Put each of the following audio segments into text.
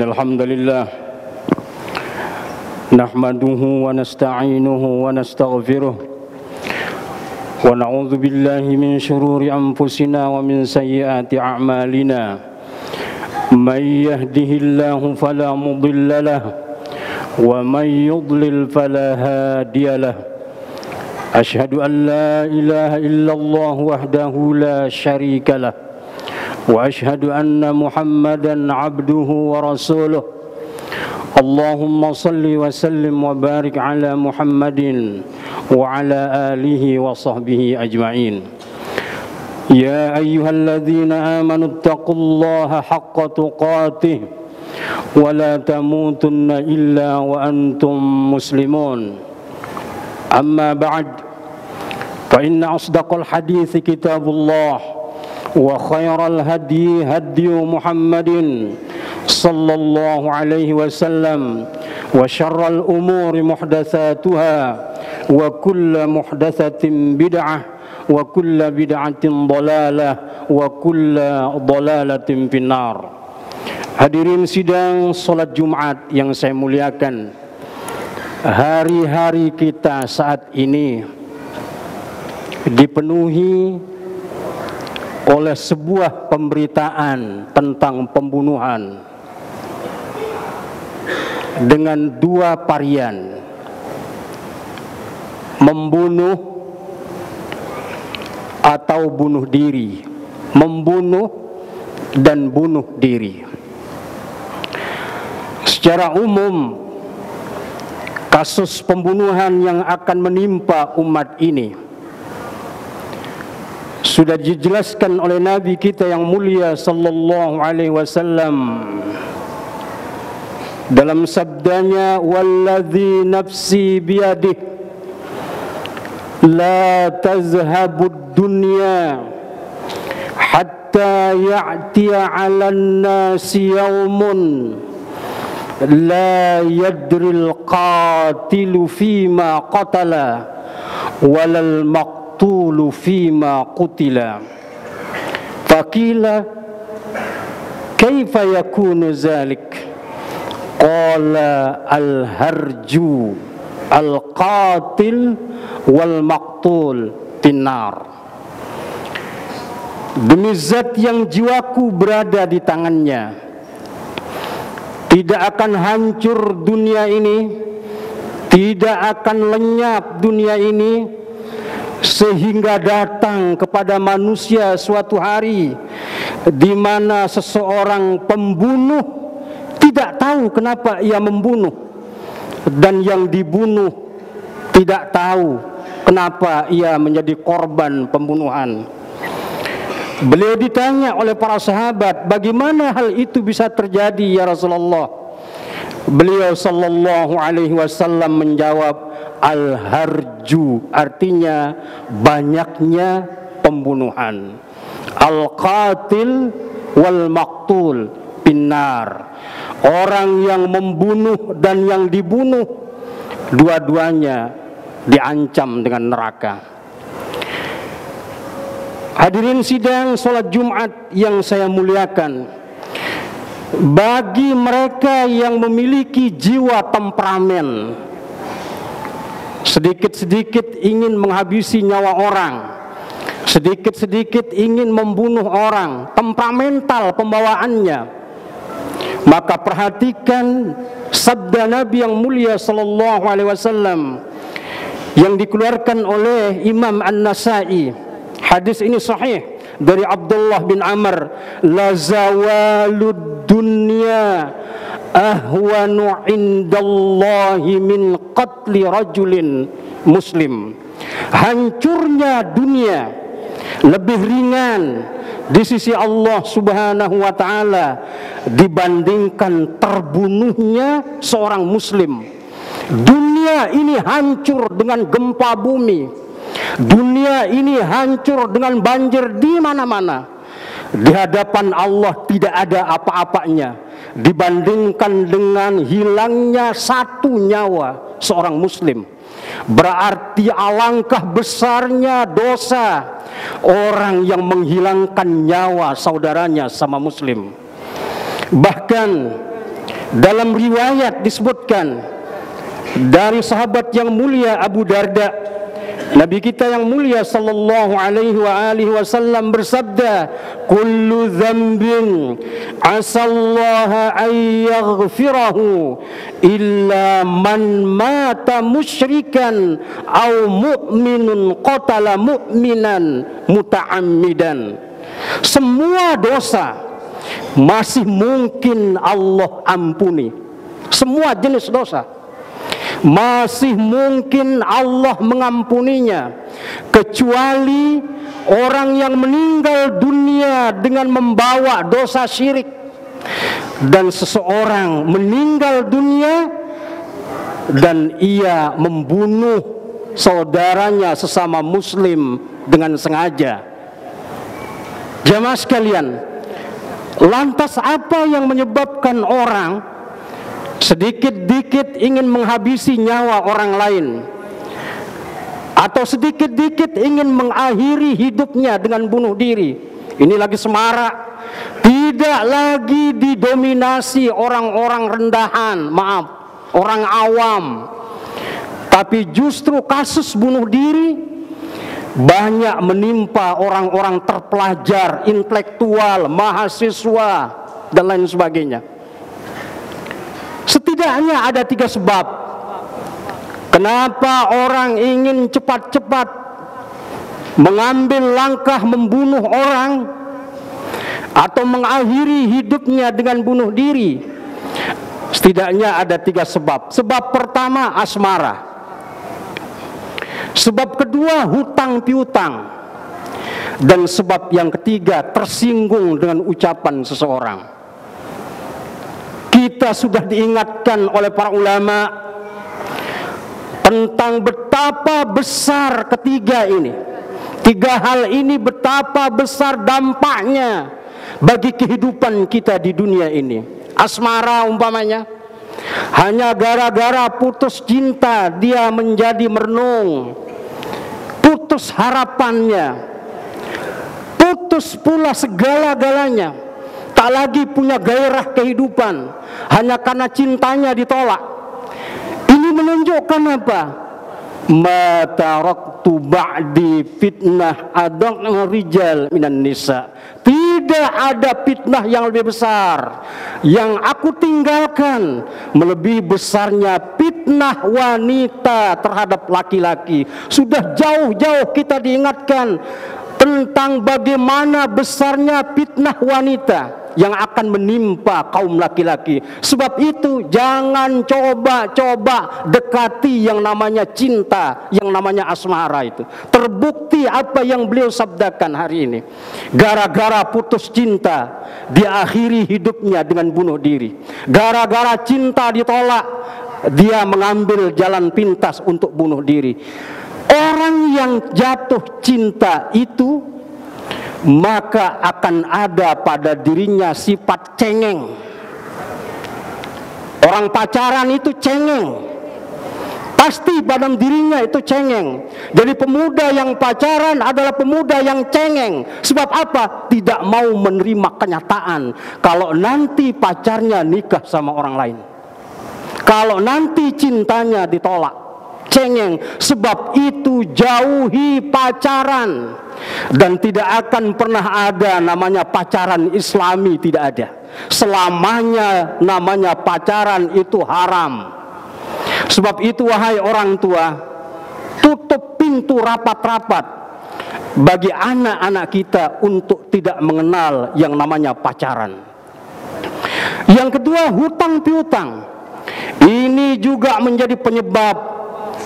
الحمد لله نحمده ونستعينه ونستغفره ونعوذ بالله من شرور أنفسنا ومن سيئات أعمالنا من يهده الله فلا مضل له ومن يضلل فلا هادي له أشهد أن لا إله إلا الله وحده لا شريك له وأشهد أن محمدًا عبده ورسوله اللهم صل وسلم وبارك على محمد وعلى آله وصحبه أجمعين يا أيها الذين آمنوا اتقوا الله حق تقاته ولا تموتن إلا وأنتم مسلمون أما بعد فإن أصدق الحديث كتاب الله وخير الهدي هدي محمد صلى الله عليه وسلم وشر الأمور محدثاتها وكل محدثة بدعة وكل بدعة ضلالة وكل ضلالة في النار. Hadirin sidang salat Jumat yang saya muliakan, hari-hari kita saat ini dipenuhi oleh sebuah pemberitaan tentang pembunuhan dengan dua varian, membunuh atau bunuh diri, membunuh dan bunuh diri. Secara umum, kasus pembunuhan yang akan menimpa umat ini sudah dijelaskan oleh Nabi kita yang mulia sallallahu alaihi wasallam dalam sabdanya, walladzi nafsi biyadih la tazhabud dunya hatta ya'tiya 'alan nasi yaumun la yadril qatilu fima qatala walal maqtulu fima qutila. Faqila kaifa yakunu zalik? Qala al-harju al-qatil wal maqtul finnar. Demi zat yang jiwaku berada di tangannya, tidak akan hancur dunia ini, tidak akan lenyap dunia ini, sehingga datang kepada manusia suatu hari di mana seseorang pembunuh tidak tahu kenapa ia membunuh, dan yang dibunuh tidak tahu kenapa ia menjadi korban pembunuhan. Beliau ditanya oleh para sahabat, bagaimana hal itu bisa terjadi ya Rasulullah? Beliau sallallahu alaihi wasallam menjawab, al-harju artinya banyaknya pembunuhan, al-qatil wal maqtul finnar. Orang yang membunuh dan yang dibunuh dua-duanya diancam dengan neraka. Hadirin sidang salat Jumat yang saya muliakan, bagi mereka yang memiliki jiwa temperamen, sedikit-sedikit ingin menghabisi nyawa orang, sedikit-sedikit ingin membunuh orang, temperamental pembawaannya, maka perhatikan sabda Nabi yang mulia sallallahu alaihi wasallam yang dikeluarkan oleh Imam An-Nasai. Hadis ini sahih dari Abdullah bin Amr, la zawalud dunya ahwanu indallahi min qatli rajulin muslim. Hancurnya dunia lebih ringan di sisi Allah Subhanahu wa taala dibandingkan terbunuhnya seorang muslim. Dunia ini hancur dengan gempa bumi. Dunia ini hancur dengan banjir di mana-mana. Di hadapan Allah tidak ada apa-apanya dibandingkan dengan hilangnya satu nyawa seorang muslim. Berarti alangkah besarnya dosa orang yang menghilangkan nyawa saudaranya sama muslim. Bahkan Dalam riwayat disebutkan dari sahabat yang mulia Abu Darda, Nabi kita yang mulia sallallahu alaihi wasallam bersabda, kullu dzambin asallaha ay yaghfirahu illa man mata musyrikan aw mu'minun qatala mu'minan muta'ammidan. Semua dosa masih mungkin Allah ampuni. Semua jenis dosa masih mungkin Allah mengampuninya, kecuali orang yang meninggal dunia dengan membawa dosa syirik. Dan seseorang meninggal dunia dan ia membunuh saudaranya sesama muslim dengan sengaja. Jamaah sekalian, lantas apa yang menyebabkan orang sedikit-dikit ingin menghabisi nyawa orang lain, atau sedikit-dikit ingin mengakhiri hidupnya dengan bunuh diri? Ini lagi semarak, tidak lagi didominasi orang-orang rendahan, orang awam, tapi justru kasus bunuh diri banyak menimpa orang-orang terpelajar, intelektual, mahasiswa, dan lain sebagainya. Setidaknya ada 3 sebab kenapa orang ingin cepat-cepat mengambil langkah membunuh orang atau mengakhiri hidupnya dengan bunuh diri. Setidaknya ada 3 sebab. Sebab pertama, asmara. Sebab kedua, hutang piutang. Dan sebab yang ketiga, tersinggung dengan ucapan seseorang. Kita sudah diingatkan oleh para ulama tentang betapa besar ketiga ini. 3 hal ini betapa besar dampaknya bagi kehidupan kita di dunia ini. Asmara umpamanya, hanya gara-gara putus cinta dia menjadi merenung, putus harapannya, putus pula segala-galanya, tak lagi punya gairah kehidupan hanya karena cintanya ditolak. Ini menunjukkan apa? Ma taraktu ba'di fitnah adaqna rijal minan nisa. Tidak ada fitnah yang lebih besar yang aku tinggalkan melebihi besarnya fitnah wanita terhadap laki-laki. Sudah jauh-jauh kita diingatkan tentang bagaimana besarnya fitnah wanita yang akan menimpa kaum laki-laki. Sebab itu jangan coba-coba dekati yang namanya cinta, yang namanya asmara itu. Terbukti apa yang beliau sabdakan hari ini. Gara-gara putus cinta, diakhiri hidupnya dengan bunuh diri. Gara-gara cinta ditolak, dia mengambil jalan pintas untuk bunuh diri. Orang yang jatuh cinta itu maka akan ada pada dirinya sifat cengeng. Orang pacaran itu cengeng, pasti pada dirinya itu cengeng. Jadi pemuda yang pacaran adalah pemuda yang cengeng. Sebab apa? Tidak mau menerima kenyataan kalau nanti pacarnya nikah sama orang lain, kalau nanti cintanya ditolak. Cengeng. Sebab itu jauhi pacaran. Dan tidak akan pernah ada namanya pacaran Islami, tidak ada. Selamanya namanya pacaran itu haram. Sebab itu wahai orang tua, tutup pintu rapat-rapat bagi anak-anak kita untuk tidak mengenal yang namanya pacaran. Yang kedua, hutang piutang. Ini juga menjadi penyebab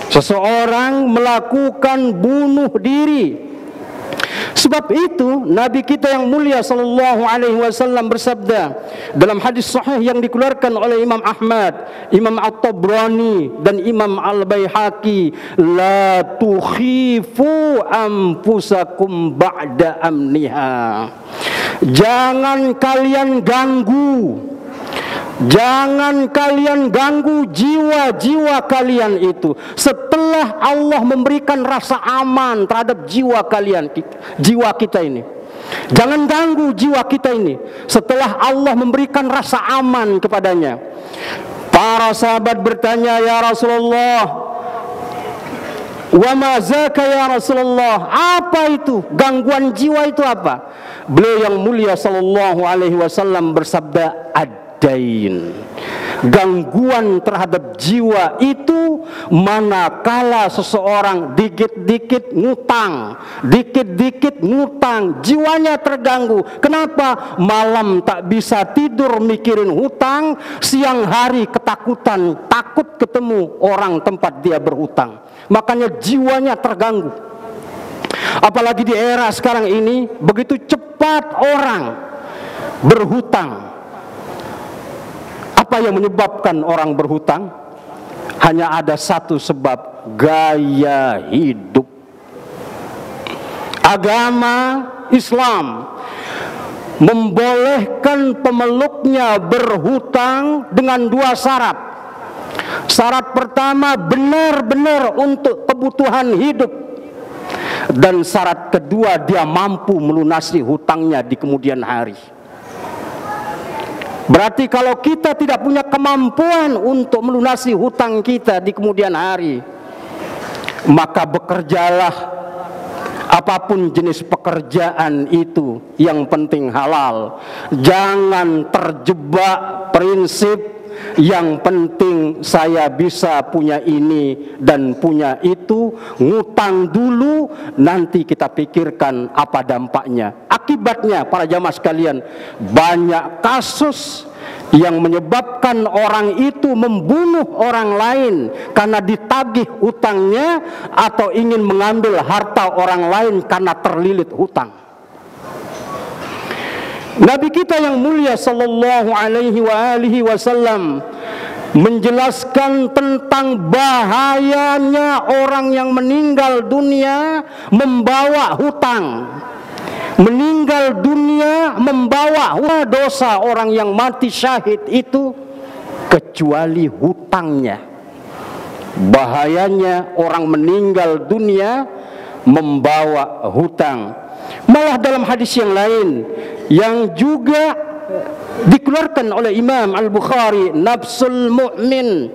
seseorang melakukan bunuh diri. Sebab itu Nabi kita yang mulia sallallahu alaihi wasallam bersabda dalam hadis sahih yang dikeluarkan oleh Imam Ahmad, Imam At-Tabrani dan Imam Al-Baihaqi, la tukhifu anfusakum ba'da amniha. Jangan kalian ganggu, jangan kalian ganggu jiwa-jiwa kalian itu setelah Allah memberikan rasa aman terhadap jiwa kalian, jiwa kita ini. Jangan ganggu jiwa kita ini setelah Allah memberikan rasa aman kepadanya. Para sahabat bertanya, ya Rasulullah, wa ma zaka ya Rasulullah, apa itu gangguan jiwa itu apa? Beliau yang mulia sallallahu alaihi wasallam bersabda, ad-dain. Gangguan terhadap jiwa itu manakala seseorang dikit-dikit ngutang, jiwanya terganggu. Kenapa? Malam tak bisa tidur mikirin hutang, siang hari ketakutan, takut ketemu orang tempat dia berhutang. Makanya jiwanya terganggu. Apalagi di era sekarang ini, begitu cepat orang berhutang. Apa yang menyebabkan orang berhutang? Hanya ada satu sebab, gaya hidup. Agama Islam membolehkan pemeluknya berhutang dengan dua syarat. Syarat pertama, benar-benar untuk kebutuhan hidup. Dan syarat kedua, dia mampu melunasi hutangnya di kemudian hari. Berarti kalau kita tidak punya kemampuan untuk melunasi hutang kita di kemudian hari, maka bekerjalah apapun jenis pekerjaan itu, yang penting halal. Jangan terjebak prinsip yang penting saya bisa punya ini dan punya itu, ngutang dulu nanti kita pikirkan apa dampaknya. Akibatnya para jamaah sekalian, banyak kasus yang menyebabkan orang itu membunuh orang lain karena ditagih hutangnya, atau ingin mengambil harta orang lain karena terlilit hutang. Nabi kita yang mulia sallallahu alaihi wasallam menjelaskan tentang bahayanya orang yang meninggal dunia membawa hutang. Meninggal dunia membawa dosa orang yang mati syahid itu, kecuali hutangnya. Bahayanya orang meninggal dunia membawa hutang. Malah dalam hadis yang lain yang juga dikeluarkan oleh Imam Al-Bukhari, nafsul mu'min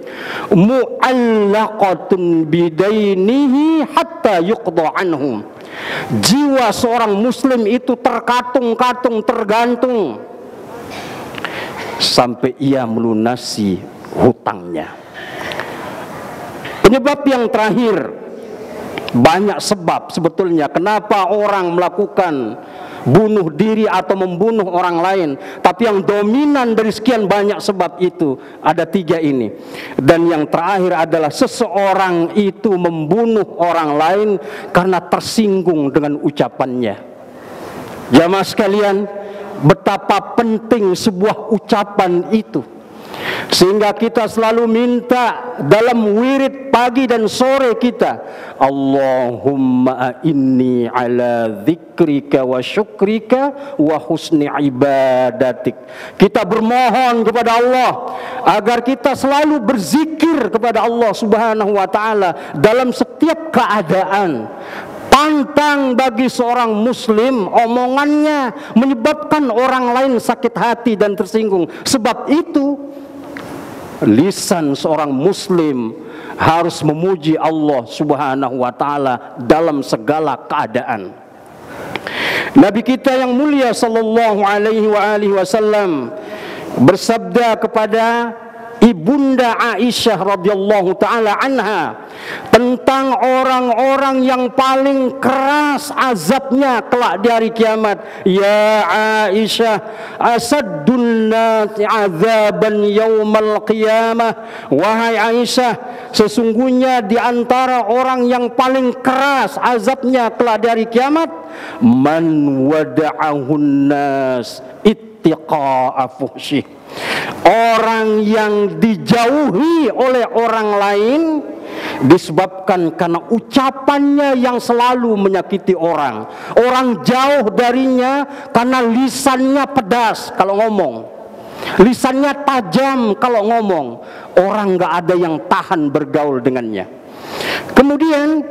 mu'allaqatun bidainihi hatta yuqda anhum. Jiwa seorang muslim itu terkatung-katung, tergantung sampai ia melunasi hutangnya. Penyebab yang terakhir, banyak sebab sebetulnya kenapa orang melakukan bunuh diri atau membunuh orang lain, tapi yang dominan dari sekian banyak sebab itu ada 3 ini. Dan yang terakhir adalah seseorang itu membunuh orang lain karena tersinggung dengan ucapannya. Jamaah sekalian, betapa penting sebuah ucapan itu, sehingga kita selalu minta dalam wirid pagi dan sore kita, Allahumma inni ala dzikrika wa syukrika wa husni ibadatik. Kita bermohon kepada Allah agar kita selalu berzikir kepada Allah subhanahu wa ta'ala dalam setiap keadaan. Pantang bagi seorang muslim omongannya menyebabkan orang lain sakit hati dan tersinggung. Sebab itu lisan seorang muslim harus memuji Allah subhanahu wa ta'ala dalam segala keadaan. Nabi kita yang mulia sallallahu alaihi wasallam bersabda kepada Ibunda Aisyah radhiyallahu taala anha tentang orang-orang yang paling keras azabnya kelak di hari kiamat. Ya Aisyah, asaddun nasi azaban yaumal qiyamah. Wahai Aisyah, sesungguhnya di antara orang yang paling keras azabnya kelak di hari kiamat, man wada'ahun nas ittiqa'a fuhsyih. Orang yang dijauhi oleh orang lain disebabkan karena ucapannya yang selalu menyakiti orang. Orang jauh darinya karena lisannya pedas kalau ngomong, lisannya tajam kalau ngomong. Orang gak ada yang tahan bergaul dengannya. Kemudian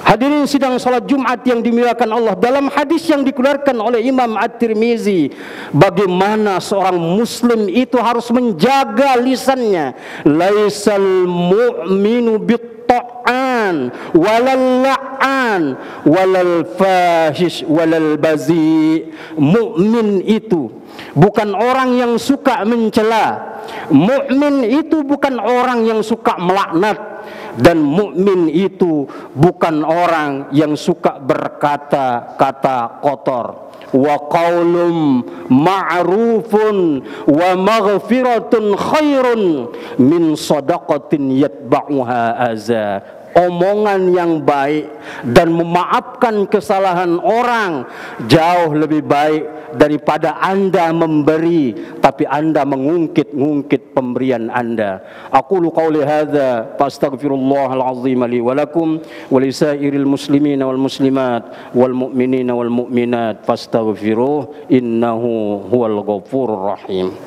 hadirin hadirin sidang salat Jumat yang dimuliakan Allah, dalam hadis yang dikeluarkan oleh Imam At-Tirmizi, bagaimana seorang muslim itu harus menjaga lisannya. Laisal mu'minu bit-ta'an walal la'an walal fahish walal bazi. Mukmin itu bukan orang yang suka mencela. Mukmin itu bukan orang yang suka melaknat. Dan mukmin itu bukan orang yang suka berkata-kata kotor. Wa qaulun ma'rufun wa maghfiratun khairun min shadaqatin yatba'uha aza. Omongan yang baik dan memaafkan kesalahan orang jauh lebih baik daripada Anda memberi tapi Anda mengungkit-ungkit pemberian Anda. Aqulu qawli hadza fastaghfirullahal azim li wa lakum wa lisairil muslimin wal muslimat wal mu'minin wal mu'minat fastaghfiruh innahu huwal ghafurur rahim.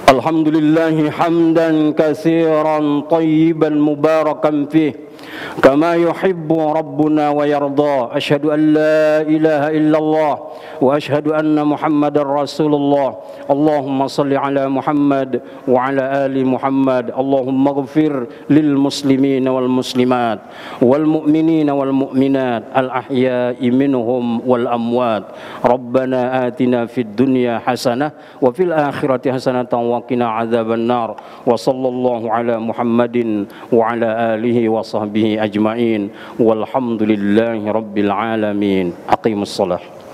Alhamdulillahi hamdan katsiran tayyiban mubarakan fih kama yuhibbu rabbuna wa yarda. Asyhadu an la ilaha illallah wa asyhadu anna Muhammadar Rasulullah. Allahumma salli ala Muhammad wa ala ali Muhammad. Allahumma ighfir lil muslimina wal muslimat wal mu'minina wal mu'minat al ahya'i minhum wal amwat. Rabbana atina fid dunya hasanah wa fil akhirati hasanatan wa qina adzaban nar. Wa sallallahu ala Muhammadin wa ala alihi wa sahbihi ajma'in walhamdulillahi rabbil alamin. Aqimus shalah.